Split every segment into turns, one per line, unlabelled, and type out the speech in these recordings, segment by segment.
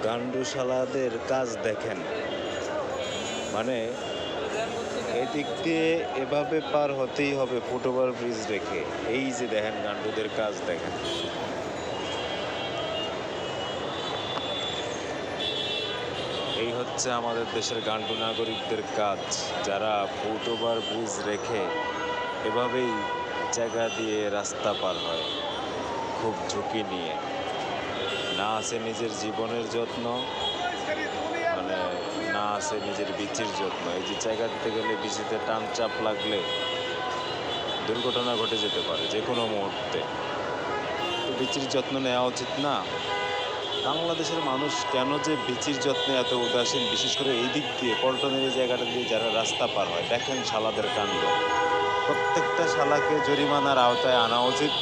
গান্ডুশালাদের কাজ দেখেন, মানে এদিক দিয়ে এভাবে পার হতেই হবে ফুটওভার ব্রিজ রেখে। এই যে দেখেন গান্ডুদের কাজ দেখেন। এই হচ্ছে আমাদের দেশের গান্ডু নাগরিকদের কাজ, যারা ফুটওভার ব্রিজ রেখে এভাবেই জায়গা দিয়ে রাস্তা পার হয় খুব ঝুঁকি নিয়ে। না আছে নিজের জীবনের যত্ন, মানে না আছে নিজের বিচির যত্ন। এই যে জায়গা দিতে গেলে বিচিতে টান চাপ লাগলে দুর্ঘটনা ঘটে যেতে পারে যে কোনো মুহূর্তে। তো বিচির যত্ন নেওয়া উচিত না? বাংলাদেশের মানুষ কেন যে বিচির যত্নে এত উদাসীন, বিশেষ করে এই দিক দিয়ে পল্টনের এই জায়গাটা দিয়ে যারা রাস্তা পার হয়, দেখেন শালাদের কাণ্ড। প্রত্যেকটা শালাকে জরিমানার আওতায় আনা উচিত।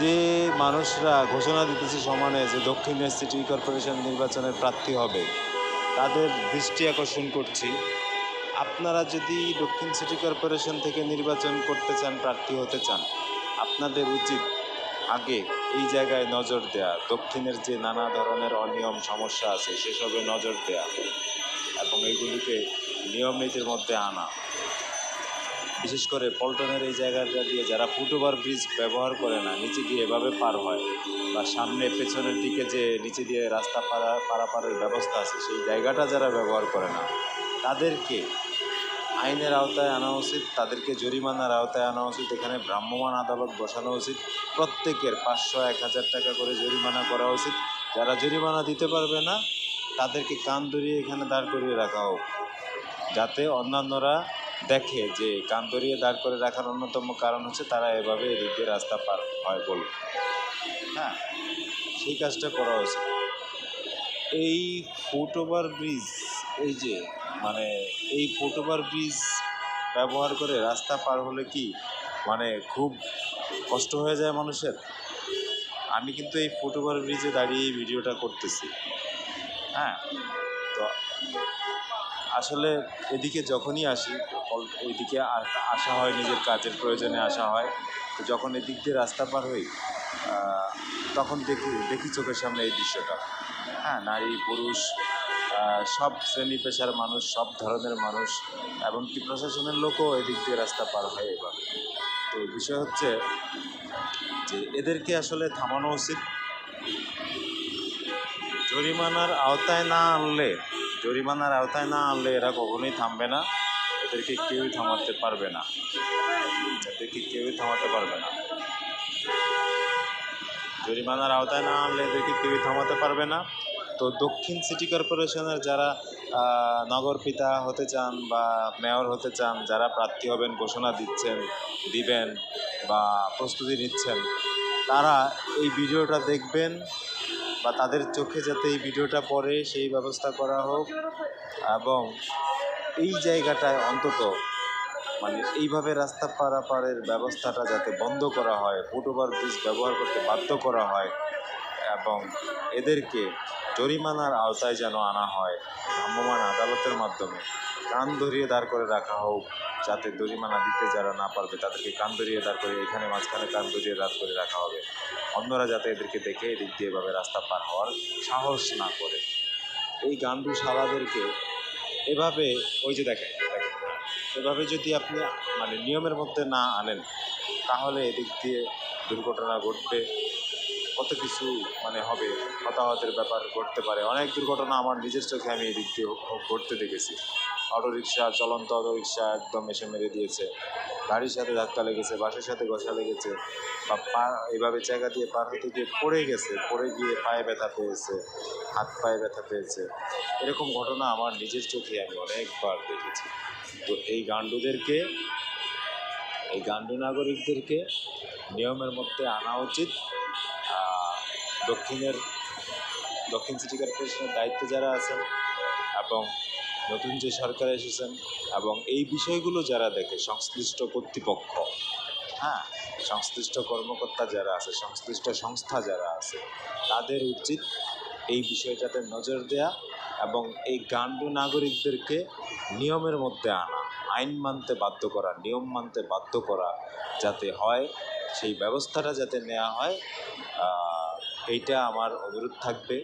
যে মানুষরা ঘোষণা দিতেছে সমানে যে দক্ষিণের সিটি কর্পোরেশন নির্বাচনের প্রার্থী হবে, তাদের দৃষ্টি আকর্ষণ করছি, আপনারা যদি দক্ষিণ সিটি কর্পোরেশন থেকে নির্বাচন করতে চান, প্রার্থী হতে চান, আপনাদের উচিত আগে এই জায়গায় নজর দেয়া। দক্ষিণের যে নানা ধরনের অনিয়ম সমস্যা আছে সেসবে নজর দেয়া এবং এগুলিকে নিয়ম নীতির মধ্যে আনা। বিশেষ করে পল্টনের এই জায়গাটা দিয়ে যারা ফুটওভার ব্রিজ ব্যবহার করে না, নিচে দিয়ে এভাবে পার হয়, বা সামনে পেছনের দিকে যে নিচে দিয়ে রাস্তা পারাপারের ব্যবস্থা আছে সেই জায়গাটা যারা ব্যবহার করে না, তাদেরকে আইনের আওতায় আনা উচিত, তাদেরকে জরিমানার আওতায় আনা উচিত। এখানে ভ্রাম্যমাণ আদালত বসানো উচিত। প্রত্যেকের 500-1000 টাকা করে জরিমানা করা উচিত। যারা জরিমানা দিতে পারবে না তাদেরকে কান ধরিয়ে এখানে দাঁড় করিয়ে রাখা হোক, যাতে অন্যান্যরা দেখে যে কান ধরিয়ে দাঁড় করে রাখার অন্যতম কারণ হচ্ছে তারা এভাবে এদিক দিয়ে রাস্তা পার হয় বলে। হ্যাঁ, সেই কাজটা করা উচিত। এই ফুটওভার ব্রিজ, এই যে মানে এই ফুটওভার ব্রিজ ব্যবহার করে রাস্তা পার হলে কি মানে খুব কষ্ট হয়ে যায় মানুষের। আমি কিন্তু এই ফুটওভার ব্রিজে দাঁড়িয়ে এই ভিডিওটা করতেছি। হ্যাঁ, তো আসলে এদিকে যখনই আসি ওইদিকে আসা হয়, নিজের কাজের প্রয়োজনে আসা হয়। তো যখন এদিক দিয়ে রাস্তা পার হই তখন দেখি চোখের সামনে এই দৃশ্যটা। হ্যাঁ, নারী পুরুষ সব শ্রেণী পেশার মানুষ, সব ধরনের মানুষ, এমনকি প্রশাসনের লোকও এদিক দিয়ে রাস্তা পার হয় এভাবে। তো বিষয় হচ্ছে যে এদেরকে আসলে থামানো উচিত। জরিমানার আওতায় না আনলে এরা কখনোই থামবে না। এদেরকে কেউই থামাতে পারবে না। জরিমানার আওতায় না আনলে এদেরকে কেউই থামাতে পারবে না। তো দক্ষিণ সিটি কর্পোরেশনের যারা নগরপিতা হতে চান বা মেয়র হতে চান, যারা প্রার্থী হবেন, ঘোষণা দিবেন বা প্রস্তুতি নিচ্ছেন, তারা এই ভিডিওটা দেখবেন বা তাদের চোখে যাতে এই ভিডিওটা পড়ে সেই ব্যবস্থা করা হোক। এবং এই জায়গাটায় অন্তত মানে এইভাবে রাস্তা পারাপারের ব্যবস্থাটা যাতে বন্ধ করা হয়, ফুটওভার ব্রিজ ব্যবহার করতে বাধ্য করা হয় এবং এদেরকে জরিমানার আওতায় যেন আনা হয় ভ্রাম্যমাণ আদালতের মাধ্যমে। কান ধরিয়ে দাঁড় করে রাখা হোক, যাতে জরিমানা দিতে যারা না পারবে তাদেরকে কান ধরিয়ে দাঁড় করে এখানে মাঝখানে কান ধরিয়ে দাঁড় করে রাখা হবে। অন্যরা যাতে এদেরকে দেখে এদিক দিয়ে এভাবে রাস্তা পার হওয়ার সাহস না করে। এই গান্ডু শালাদেরকে এভাবে ওই যে দেখেন এভাবে যদি আপনি মানে নিয়মের মধ্যে না আনেন, তাহলে এদিক দিয়ে দুর্ঘটনা ঘটবে, কত কিছু মানে হবে, হতাহতের ব্যাপার ঘটতে পারে। অনেক দুর্ঘটনা আমার নিজের চোখে আমি এদিক দিয়ে ঘটতে দেখেছি। চলন্ত অটোরিকশা একদম এসে মেরে দিয়েছে, গাড়ির সাথে ধাক্কা লেগেছে, বাসের সাথে ঘষা লেগেছে, বা এইভাবে জায়গা দিয়ে পার হতে গিয়ে পড়ে গিয়ে পায়ে ব্যথা পেয়েছে, হাত পায়ে ব্যথা পেয়েছে। এরকম ঘটনা আমার নিজের চোখে আমি অনেকবার দেখেছি। তো এই গান্ডু নাগরিকদেরকে নিয়মের মধ্যে আনা উচিত। দক্ষিণ সিটি কর্পোরেশনের দায়িত্বে যারা আছেন এবং নতুন যে সরকার এসেছেন এবং এই বিষয়গুলো যারা দেখে, সংশ্লিষ্ট কর্তৃপক্ষ, হ্যাঁ, সংশ্লিষ্ট কর্মকর্তা যারা আছে, সংশ্লিষ্ট সংস্থা যারা আছে, তাদের উচিত এই বিষয়টাতে নজর দেয়া এবং এই গান্ডু নাগরিকদেরকে নিয়মের মধ্যে আনা, আইন মানতে বাধ্য করা, নিয়ম মানতে বাধ্য করা যাতে হয়, সেই ব্যবস্থাটা যাতে নেওয়া হয়, এইটা আমার অনুরোধ থাকবে।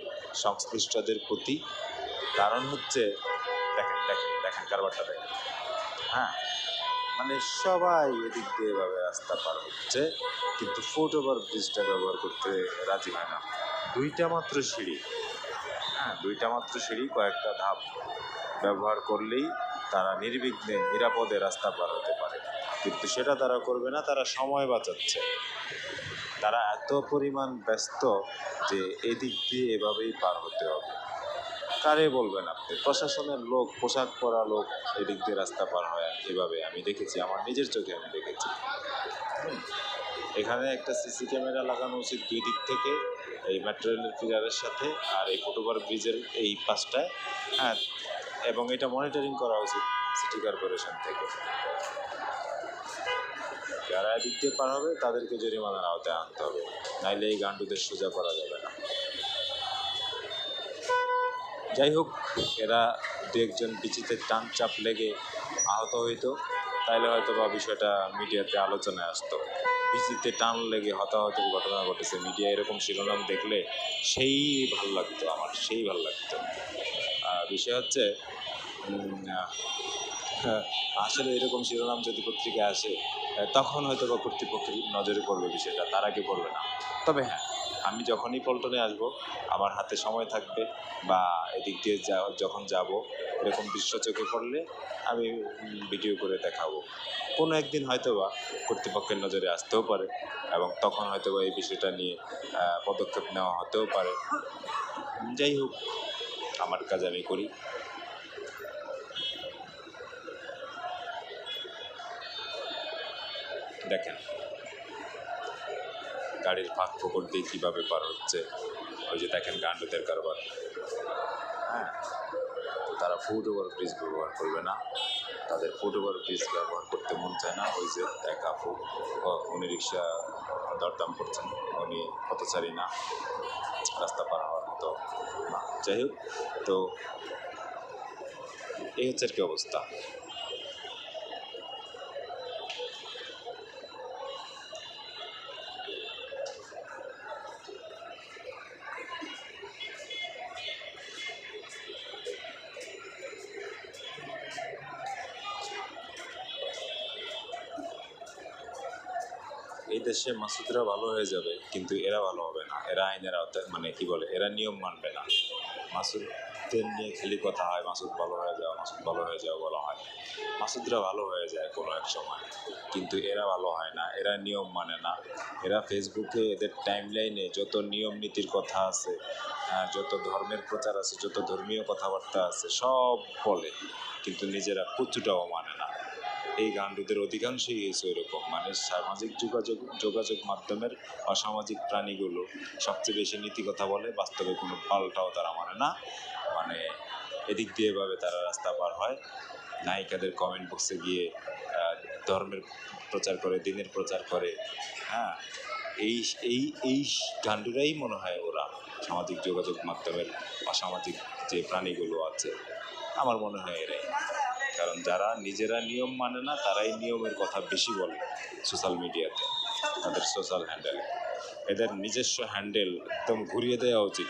সংশ্লিষ্টদের প্রতি। কারণ হচ্ছে দেখেন দেখেন দেখেন কারবারটা দেখেন। হ্যাঁ, মানে সবাই এদিক দিয়ে এভাবে রাস্তা পার হচ্ছে, কিন্তু ফুটওভার ব্রিজটা ব্যবহার করতে রাজি হয় না। দুইটা মাত্র সিঁড়ি, হ্যাঁ দুইটা মাত্র সিঁড়ি, কয়েকটা ধাপ ব্যবহার করলেই তারা নির্বিঘ্নে নিরাপদে রাস্তা পার হতে পারে, কিন্তু সেটা তারা করবে না। তারা সময় বাঁচাচ্ছে। তারা এত পরিমাণ ব্যস্ত যে এদিক দিয়ে এভাবেই পার হতে হবে। কারে বলবেন আপনি? প্রশাসনের লোক, পোশাক পরা লোক এদিক দিয়ে রাস্তা পার হয় এভাবে। আমি দেখেছি, আমার নিজের চোখে আমি দেখেছি। এখানে একটা সিসি ক্যামেরা লাগানো উচিত দুই দিক থেকে, এই মেট্রো রেলের পিলারের সাথে আর এই ফুটওভার ব্রিজের এই পাশটায়। হ্যাঁ, এবং এটা মনিটরিং করা উচিত সিটি কর্পোরেশন থেকে। যারা এদিক দিয়ে পার হবে তাদেরকে জরিমানার আওতায় আনতে হবে, নাইলে এই গান্ডুদের সোজা করা যাবে না। যাই হোক, এরা দু একজন বিচিতে টান চাপ লেগে আহত হইতো, তাইলে হয়তো বা বিষয়টা মিডিয়াতে আলোচনায় আসতো। বিচিতে টান লেগে হতাহতের ঘটনা ঘটেছে, মিডিয়া এরকম শিরোনাম দেখলে সেই ভাল লাগতো আমার, সেই ভাল লাগতো। বিষয় হচ্ছে আসলে এরকম শিরোনাম যদি পত্রিকায় আসে তখন হয়তো বা কর্তৃপক্ষের নজরে পড়বে বিষয়টা, তার আগে পড়বে না। তবে হ্যাঁ, আমি যখনই পল্টনে আসব, আমার হাতে সময় থাকবে বা এদিক দিয়ে যখন যাব, এরকম দৃশ্য চোখে পড়লে আমি ভিডিও করে দেখাবো। কোনো একদিন হয়তো বা কর্তৃপক্ষের নজরে আসতেও পারে, এবং তখন হয়তো বা এই বিষয়টা নিয়ে পদক্ষেপ নেওয়া হতেও পারে। যাই হোক, আমার কাজ আমি করি। দেখেন গাড়ির ফাঁক ফোকর দিয়ে কীভাবে পার হচ্ছে, ওই যে দেখেন গান্ডুদের কারবার। হ্যাঁ, তারা ফুটওভার ব্রিজ ব্যবহার করবে না, তাদের ফুটওভার ব্রিজ ব্যবহার করতে মন চায় না। ওই যে এক আপু, উনি রিক্সা দরদাম করছেন, উনি পথচারী না, রাস্তা পার হওয়ার মতো না। যাই হোক, তো এই হচ্ছে আর কি অবস্থা। এই দেশে মাসুদরা ভালো হয়ে যাবে, কিন্তু এরা ভালো হবে না। এরা আইনের আওতায়, মানে কি বলে, এরা নিয়ম মানবে না। মাসুদদের নিয়ে খালি কথা হয়, মাসুদ ভালো হয়ে যাও, মাসুদ ভালো হয়ে যাও বলা হয়। মাসুদরা ভালো হয়ে যায় কোনো এক সময়, কিন্তু এরা ভালো হয় না। এরা নিয়ম মানে না। এরা ফেসবুকে এদের টাইমলাইনে যত নিয়ম নীতির কথা আছে, যত ধর্মের প্রচার আছে, যত ধর্মীয় কথাবার্তা আছে সব বলে, কিন্তু নিজেরা কুচুটাও মানে না। এই গান্ডুদের অধিকাংশই হয়েছে এরকম, মানে সামাজিক যোগাযোগ মাধ্যমের অসামাজিক প্রাণীগুলো সবচেয়ে বেশি নীতি কথা বলে, বাস্তবে কোনো পাল্টাও তারা মানে না। মানে এদিক দিয়ে এভাবে তারা রাস্তা পার হয়, নায়িকাদের কমেন্ট বক্সে গিয়ে ধর্মের প্রচার করে, দিনের প্রচার করে। হ্যাঁ, এই এই এই গান্ডুরাই মনে হয় ওরা সামাজিক যোগাযোগ মাধ্যমের অসামাজিক যে প্রাণীগুলো আছে, আমার মনে হয় এরাই। কারণ যারা নিজেরা নিয়ম মানে না, তারাই নিয়মের কথা বেশি বলে সোশ্যাল মিডিয়াতে, তাদের সোশ্যাল হ্যান্ডেলে। এদের নিজস্ব হ্যান্ডেল একদম ঘুরিয়ে দেওয়া উচিত।